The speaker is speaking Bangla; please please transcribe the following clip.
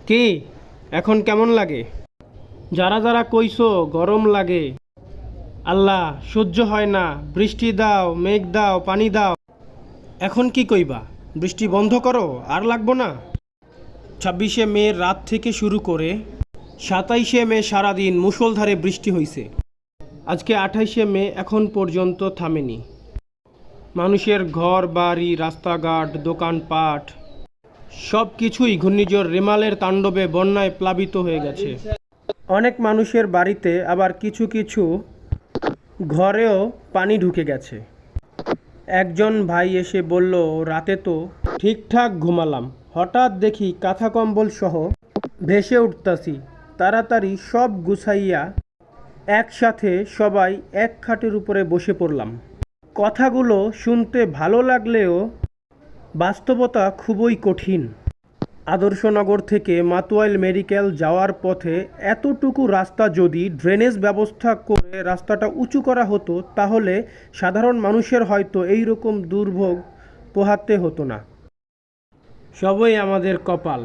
কি এখন কেমন লাগে? যারা যারা কইছো গরম লাগে, আল্লাহ সহ্য হয় না, বৃষ্টি দাও, মেঘ দাও, পানি দাও, এখন কি কইবা? বৃষ্টি বন্ধ করো, আর লাগবো না। 26শে মে রাত থেকে শুরু করে 27শে মে সারাদিন মুষলধারে বৃষ্টি হইছে। আজকে 28শে মে এখন পর্যন্ত থামেনি। মানুষের ঘর বাড়ি, রাস্তাঘাট, দোকানপাট সব কিছুই ঘূর্ণিঝড় রেমালের তাণ্ডবে বন্যায় প্লাবিত হয়ে গেছে। অনেক মানুষের বাড়িতে আবার কিছু কিছু ঘরেও পানি ঢুকে গেছে। একজন ভাই এসে বলল, রাতে তো ঠিকঠাক ঘুমালাম, হঠাৎ দেখি কাঁথা কম্বল সহ ভেসে উঠতাছি। তাড়াতাড়ি সব গুছাইয়া একসাথে সবাই এক খাটের উপরে বসে পড়লাম। কথাগুলো শুনতে ভালো লাগলেও বাস্তবতা খুবই কঠিন। আদর্শনগর থেকে মাতুয়াইল মেডিকেল যাওয়ার পথে এতটুকু রাস্তা যদি ড্রেনেজ ব্যবস্থা করে রাস্তাটা উঁচু করা হতো, তাহলে সাধারণ মানুষের হয়তো এই রকম দুর্ভোগ পোহাতে হতো না। সবই আমাদের কপাল।